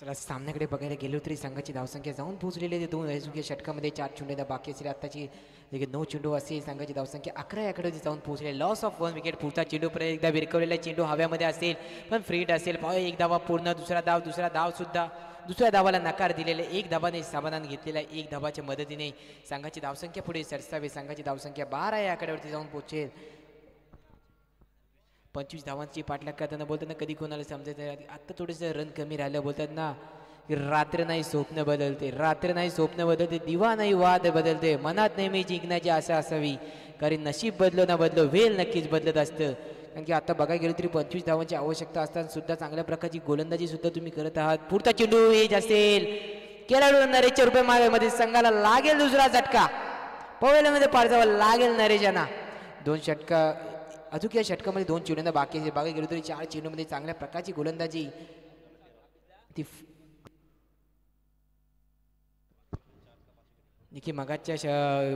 तर सामन्याकडे बघायला गेलो तरी संघाची धावसंख्या जाऊन पोहोचलेली आहे. 2 षटकामध्ये 4 चेंडू बाकी असेल. आत्ताची 9 चेंडू असेल. संघाची धावसंख्या 11 याकडे जाऊन पोहोचले. Loss of 1 wicket. पुढचा चेंडू परत एकदा विरकवलेला चेंडू हव्यामध्ये असेल पण फ्रीट असेल. एक धावा पूर्ण. दुसरा धाव सुद्धा दुसऱ्या धावाला नकार दिलेला. एक धावाने समाधान घेतलेला. एक धावाच्या मदतीने संघाची धावसंख्या पुढे सरसावी. संघाची धावसंख्या 12 या आकड्यावरती जाऊन पोहोचेल. 25 धावांची पाठलाग करताना बोलताना कधी कोणाला समजत नाही. आत्ता थोडंसं रन कमी राहिलं. बोलतात ना की रात्र नाही स्वप्न बदलते. रात्र नाही स्वप्न बदलते. दिवा नाही वाद बदलते. मनात नेहमी जिंकण्याची आशा असावी. कारण नशीब बदलो ना बदलो वेळ नक्कीच बदलत असतं. कारण की आता बघायला गेलं तरी 25 धावांची आवश्यकता असताना सुद्धा चांगल्या प्रकारची गोलंदाजी सुद्धा तुम्ही करत आहात. पुढचा चेंडू एज असेल. खेळाडू नरेशच्या रुपये मार्गामध्ये संघाला लागेल दुसरा झटका. पवेल्यामध्ये पार जावं लागेल नरेशांना. 2 षटका अजून या षटकामध्ये 2 चेंडूंना बाकी आहे. बघायला गेलो तरी 4 चेंडूमध्ये चांगल्या प्रकारची गोलंदाजी ती देखील मगाच्या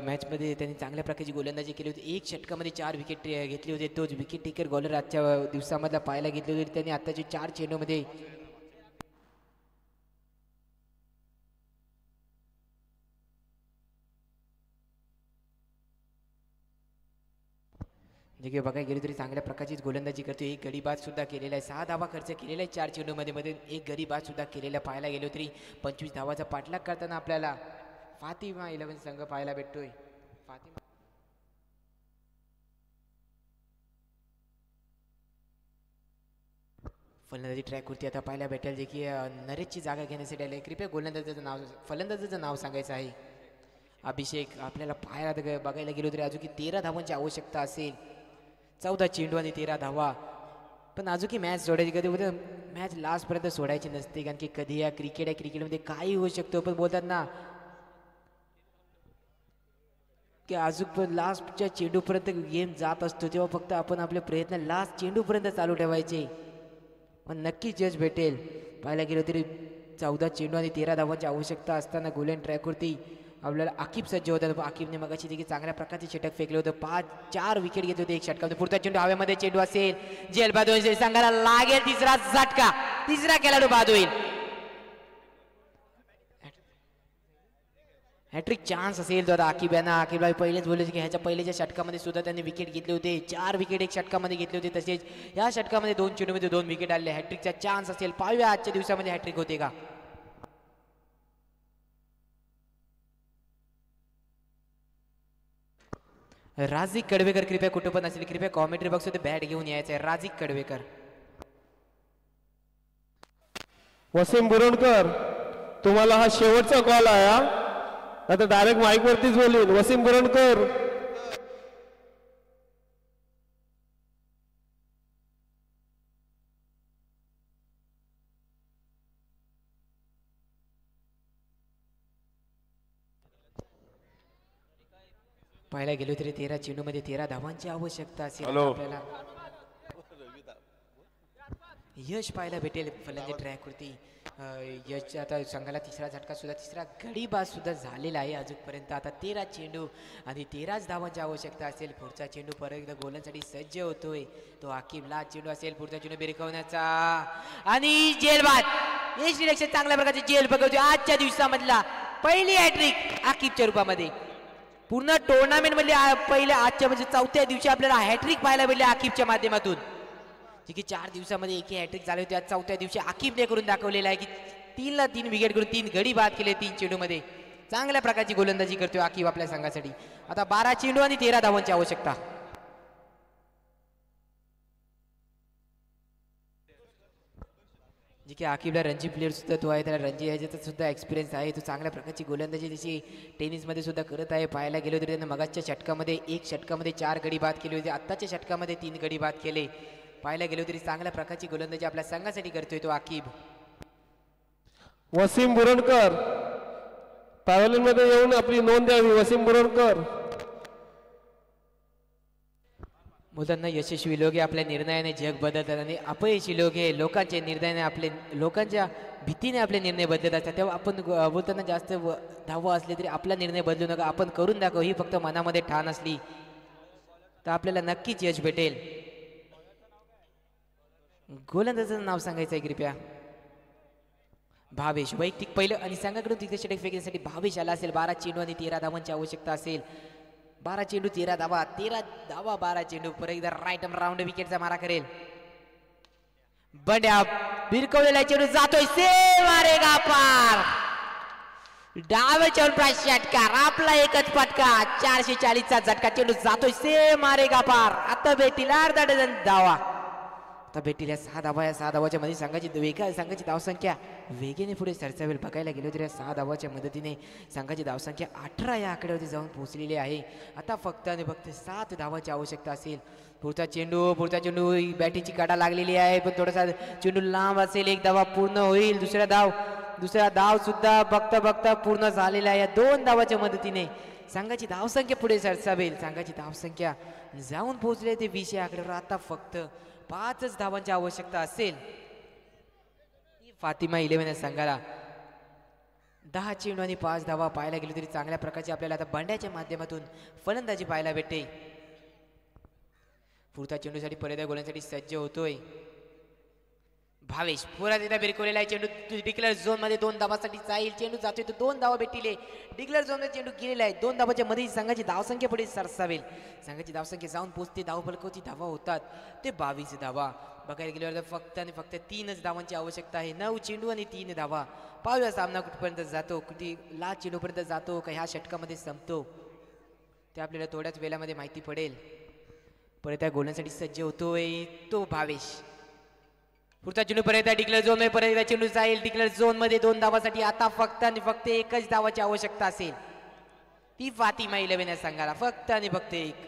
मॅचमध्ये त्यांनी चांगल्या प्रकारची गोलंदाजी केली होती. 1 षटकामध्ये 4 विकेट घेतली होती. तोच विकेट टेकर बॉलर आजच्या दिवसामधला पाहायला घेतले होते. त्यांनी आताच्या 4 चेंडूमध्ये जे की बघायला गेलो तरी चांगल्या प्रकारचीच गोलंदाजी करतो. एक गडी बाद सुद्धा केलेला आहे. 6 धावा खर्च केलेला आहे 4 चेंडूमध्ये मध्ये. एक गडी बाद सुद्धा केलेला पाहायला गेलो तरी 25 धावाचा पाठलाग करताना आपल्याला फातिमा 11 संघ पाहायला भेटतोय. फातिमा फलंदाजी ट्रॅकवरती आता पाहायला भेटेल जे की नरेशची जागा घेण्यासाठी आले. कृपया गोलंदाजाचं नाव फलंदाजाचं नाव सांगायचं आहे. अभिषेक आपल्याला पाहायला बघायला गेलो तरी अजून की 13 धावांची आवश्यकता असेल. 14 चेंडू आणि 13 धावा. पण अजून की मॅच सोडायची कधी होतं मॅच लास्टपर्यंत सोडायची नसते कारण की कधी या क्रिकेटमध्ये काही होऊ शकतो. पण बोलतात ना की अजून लास्टच्या चेंडूपर्यंत गेम जात असतो तेव्हा फक्त आपण आपले प्रयत्न लास्ट चेंडूपर्यंत चालू ठेवायचे. पण नक्की जज भेटेल. पाहायला गेलो तरी 14 चेंडू आणि 13 धावांची आवश्यकता असताना गोल्डन ट्रॅकवरती आपल्याला आकिब सज्ज होता. आकिबने मगाशी देखील चांगल्या प्रकारचे षटक फेकले होते. 4 विकेट घेत होते एक षटकामध्ये. पुढचा चेंडू हवेमध्ये चेंडू असेल जेल बाद होईल. संघाला लागेल तिसरा झटका. तिसरा खेळाडू बाद होईल. हॅट्रिक चान्स असेल तो आता आकिब यांना. आकिबला पहिलेच बोलले की ह्याच्या पहिल्याच्या षटकामध्ये सुद्धा त्यांनी विकेट घेतले होते. 4 विकेट एक षटकामध्ये घेतले होते. तसेच या षटकामध्ये 2 चेंडूमध्ये 2 विकेट आले. हॅट्रिकचा चान्स असेल. पाहूया आजच्या दिवसामध्ये हॅट्रिक होते का. राजिक कडवेकर कृपया कुठं पण असेल कृपया कॉमेंट्री बॉक्स मध्ये बॅट घेऊन यायचं आहे. राजिक कडवेकर. वसीम बुरणकर तुम्हाला हा शेवटचा कॉल आहे. आता डायरेक्ट माईक वरतीच बोलीन. वसीम बुरणकर पाहायला गेलो तरी 13 चेंडूमध्ये 13 धावांची आवश्यकता असेल आपल्याला. यश पाहायला भेटेल फलंदाजी ट्रॅकवरती. यश आता संघाला तिसरा झटका सुद्धा तिसरा गडीबाद सुद्धा झालेला आहे अजूनपर्यंत. आता 13 चेंडू आणि 13 धावांची आवश्यकता असेल. पुढचा चेंडू परत एकदा गोलंदाजीसाठी सज्ज होतोय. तो आकिबला चेंडू असेल. पुढचा चेंडू बिरकवण्याचा आणि जेलबाद. यश निरीक्षण चांगल्या प्रकारचे जेल बघतोय. आजच्या दिवसामधला पहिली हॅट्रिक आकिबच्या रूपामध्ये. पूर्ण टुर्नामेंट मधले पहिल्या आजच्या म्हणजे 4थ्या दिवशी आपल्याला हॅट्रिक पाहायला भेटले आकिबच्या माध्यमातून. जे की 4 दिवसामध्ये एक हॅट्रिक झाले होते. आज 4थ्या दिवशी आकिबने करून दाखवलेला आहे की 3ला 3 विकेट करून 3 गडी बाद केले 3 चेंडूमध्ये. चांगल्या प्रकारची गोलंदाजी करतोय आकिब आपल्या संघासाठी. आता 12 चेंडू आणि 13 धावांची आवश्यकता. जे की आकिबला रणजी प्लेअर सुद्धा तो आहे. त्याला रणजी ह्याच्यात सुद्धा एक्सपिरियन्स आहे. तो चांगल्या प्रकारची गोलंदाजी जशी टेनिसमध्ये सुद्धा करत आहे. पाहायला गेलो तरी त्यानं मगाच्या षटकामध्ये एक षटकामध्ये 4 गडी बाद केले होते. आत्ताच्या षटकामध्ये 3 गडी बाद केले. पाहायला गेलो तरी चांगल्या प्रकारची गोलंदाजी आपल्या संघासाठी करतोय तो आकिब. वसीम बुरणकर पॅव्हलियन मध्ये येऊन आपली नोंद द्यावी. वसीम बुरणकर मुलांना यशस्वी लोक हे आपल्या निर्णयाने जग बदलतात आणि अपयशी लोक हे लोकांच्या निर्णयाने आपले लोकांच्या भीतीने आपले निर्णय बदलत असतात. तेव्हा आपण बोलताना जास्त धावा असले तरी आपला निर्णय बदलू नका. आपण करून दाखव ही फक्त मनामध्ये ठाण असली तर आपल्याला नक्कीच यश भेटेल. गोलंदाजाचं नाव सांगायचं आहे कृपया. भावेश वैयक्तिक पहिलं आणि संघाकडून तिथे षटक फेकण्यासाठी भावेश आला असेल. 12 चेंडू आणि 13 धावांची आवश्यकता असेल. 12 चेंडू 13 धावा. 13 धावा 12 चेंडू. परत एकदा राईट राऊंड विकेटचा मारा करेल. बंड्या बिरकवलेला चेंडू जातोय से मारेगा पार. डावेच्या षटकार आपला एकच फटका. 440चा झटका. चेंडू जातोय से मारेगा पार. आता भेटील अर्धा डझन धावा. आता भेटील या 6 धावा. या 6 धावाच्या मध्ये संघाची धावसंख्या वेगाने पुढे सरसावेल. बघायला गेलो तर या 6 धावाच्या मदतीने संघाची धावसंख्या 18 या आकड्यावरती जाऊन पोहोचलेली आहे. आता फक्त आणि फक्त 7 धावाची आवश्यकता असेल. पुढचा चेंडू बॅटीची काटा लागलेली आहे पण थोडासा चेंडू लांब असेल. 1 धावा पूर्ण होईल. दुसरा धाव सुद्धा बघता पूर्ण झालेला आहे. या 2 धावाच्या मदतीने संघाची धावसंख्या पुढे सरसावेल. संघाची धावसंख्या जाऊन पोहोचले ते 20 या आकड्यावर. आता फक्त 5 धावांची आवश्यकता असेल. फातिमा 11 संघाला 10 चेंडू आणि 5 धावा. पाहायला गेलो तरी चांगल्या प्रकारची आपल्याला आता बंड्याच्या माध्यमातून फलंदाजी पाहायला भेटते. पुढचा चेंडूसाठी परत गोलंदाजीसाठी सज्ज होतोय. भावेश पुन्हा एकदा बिरकवलेला आहे चेंडू डिक्लेअर झोन मध्ये 2 धावासाठी जाईल चेंडू जातोय तो 2 धावा भेटले डिक्लेअर झोन मध्ये चेंडू गेलेला आहे 2 धावाच्या मध्ये संघाची धावसंख्या पुढे सरसावेल संघाची धावसंख्या जाऊन पोहोचते धाव फलकावरती धावा होतात ते 22 धावा बघायला गेल्यावर फक्त आणि फक्त 3च धावांची आवश्यकता आहे 9 चेंडू आणि 3 धावा पाहूया सामना कुठपर्यंत जातो कुठे लास्ट चेंडूपर्यंत जातो का ह्या षटकामध्ये संपतो ते आपल्याला थोड्याच वेळामध्ये माहिती पडेल परत त्या गोलांसाठी सज्ज होतोय तो भावेश पुढचा चेंडू परत डिक्लेअर झोन मध्ये परत चेंडू जाईल डिक्लेअर झोन मध्ये 2 धावासाठी आता फक्त आणि फक्त एकच धावाची आवश्यकता असेल ती फातिमा 11 या संघाला फक्त आणि फक्त एक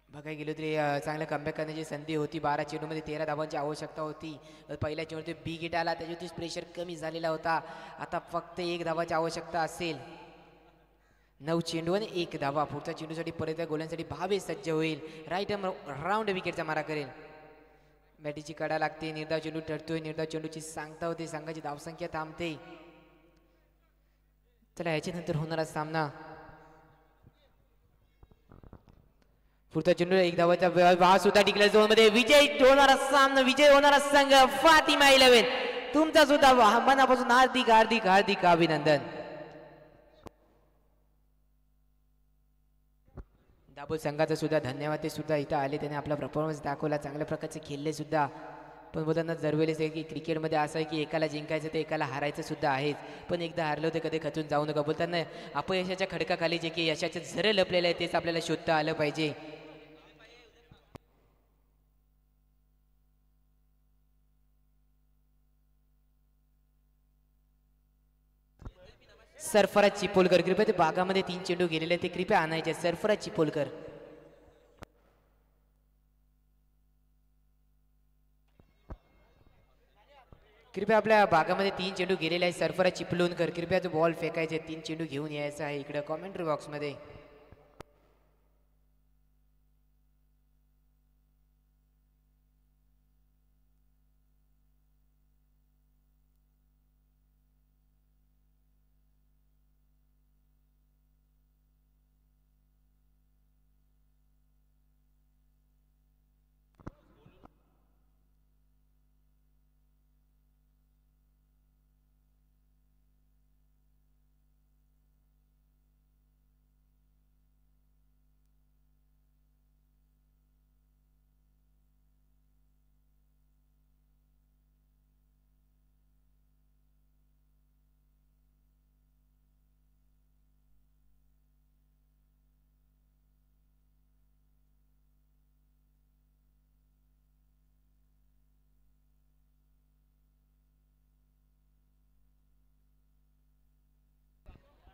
बघायला गेलो तरी चांगलं कमबॅक करण्याची संधी होती 12 चेंडू मध्ये 13 धावांची आवश्यकता होती पहिल्या चेंडू बी गेट आला त्याच्यावरती प्रेशर कमी झालेला होता आता फक्त 1 धावाची आवश्यकता असेल 9 चेंडू आणि 1 धावा पुढच्या चेंडूसाठी परत गोलांसाठी भावे सज्ज होईल राईट राऊंड विकेटचा मारा करेल बॅटीची कडा लागते निर्धाव चेंडू ठरतोय निर्धाव चेंडूची सांगता होते संघाची धावसंख्या थांबते चला याच्यानंतर होणारा सामना पुढचा चेंडू 1 धावाचा सुद्धा डिक्लेअर झोन मध्ये विजय होणारा सामना विजय होणारा संघ फातिमा 11 तुमचा सुद्धा मनापासून हार्दिक हार्दिक हार्दिक अभिनंदन दाबोल संघाचा सुद्धा धन्यवाद ते सुद्धा इथं आले त्याने आपला परफॉर्मन्स दाखवला चांगल्या प्रकारचे खेळले सुद्धा पण बोलताना जरवेळेस आहे की क्रिकेटमध्ये असं आहे की एकाला जिंकायचं ते एकाला हारायचं सुद्धा आहेच पण एकदा हारलं तर कधी खचून जाऊ नका बोलताना अपयशाच्या खडकाखाली जे की यशाचे झरे लपलेले आहे तेच आपल्याला शोधता आलं पाहिजे सरफराज चिपोलकर कृपया ते बागामध्ये 3 चेंडू गेलेले ते कृपया आणायचे सरफराज चिपोलकर कृपया आपल्या बागामध्ये 3 चेंडू गेलेले आहे सरफराज चिपळूणकर कृपया तो बॉल फेकायचे 3 चेंडू घेऊन यायचा आहे इकडे कॉमेंट्री बॉक्समध्ये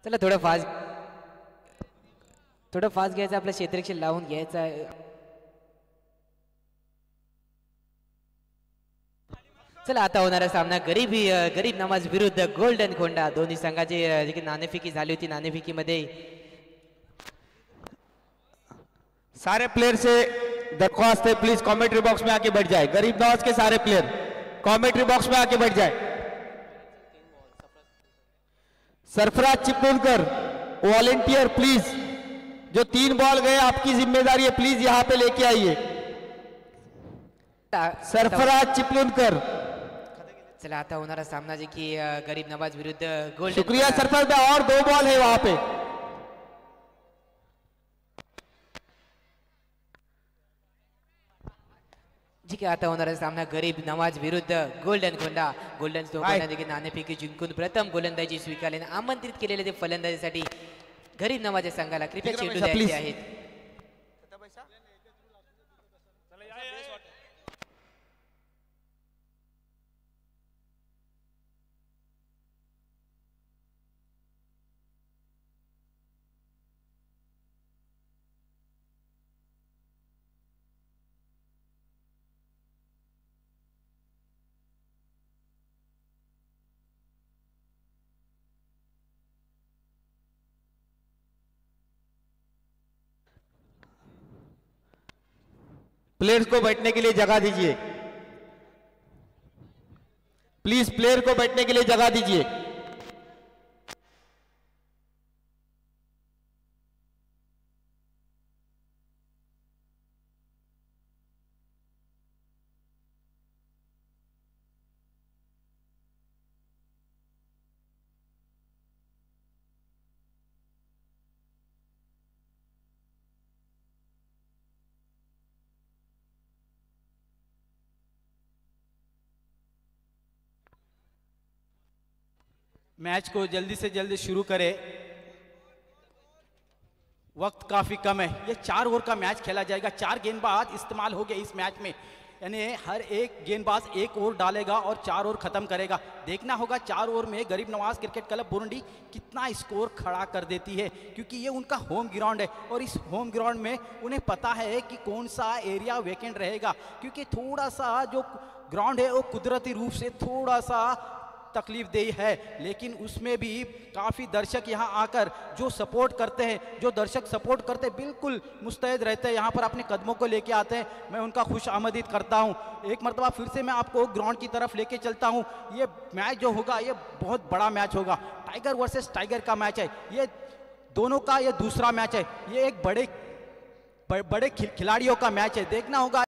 चला थोडं फास्ट घ्यायचं आपलं क्षेत्ररक्षण लावून घ्यायचं आहे चला आता होणारा सामना गरीब नवाज विरुद्ध गोल्डन कोंडा दोन्ही संघाची नाणेफेकी झाली होती नाणेफेकीमध्ये सारे प्लेयर से दरख्वास्त है प्लीज कमेंट्री बॉक्स में आके बैठ जाए गरीब नवाज के सारे प्लेयर कमेंट्री बॉक्स में आके बैठ जाए सरफराज चिपळूणकर वॉलेंटियर प्लीज जो 3 बॉल गए आपकी जिम्मेदारी है प्लीज यहाँ पे लेके आइए सरफराज चिपळूणकर चला आता होणारा सामना जे की गरीब नवाज विरुद्ध गोल्डन शुक्रिया सरफराज भाई और 2 बॉल है वहां पे जी की आता होणारा सामना गरीब नवाज विरुद्ध गोल्डन कोंडा देखील नाणेफेकी जिंकून प्रथम गोलंदाजी स्वीकारल्याने आमंत्रित केलेले ते फलंदाजीसाठी गरीब नवाज संघाला कृपया चेंडू द्यायचे आहेत प्लेयर्स को बैठने के लिए जगह दीजिए प्लीज प्लेयर को बैठने के लिए जगह दीजिए मैच को जल्दी से जल्दी शुरू करें, वक्त काफी कम है। ये 4 ओवर का मैच खेला जाएगा, 4 गेंदबाज इस्तेमाल हो गए इस मैच में, यानी हर एक गेंदबाज 1 ओवर डालेगा और 4 ओवर खत्म करेगा। देखना होगा 4 ओवर में गरीब नवाज क्रिकेट क्लब बुरुंडी कितना स्कोर खड़ा कर देती है, क्योंकि ये उनका होम ग्राउंड है और इस होम ग्राउंड में उन्हें पता है कि कौन सा एरिया वेकेंट रहेगा, क्योंकि थोड़ा सा जो ग्राउंड है वो कुदरती रूप से थोड़ा सा तकलीफदेह है, लेकिन उसमें भी काफ़ी दर्शक यहाँ आकर जो सपोर्ट करते हैं, जो दर्शक सपोर्ट करते हैं बिल्कुल मुस्तैद रहते हैं, यहाँ पर अपने कदमों को लेके आते हैं। मैं उनका खुश आमदीद करता हूँ। एक मरतबा फिर से मैं आपको ग्राउंड की तरफ लेके चलता हूँ। ये मैच जो होगा ये बहुत बड़ा मैच होगा, टाइगर वर्सेस टाइगर का मैच है, ये दोनों का ये दूसरा मैच है, ये एक बड़े खिलाड़ियों का मैच है। देखना होगा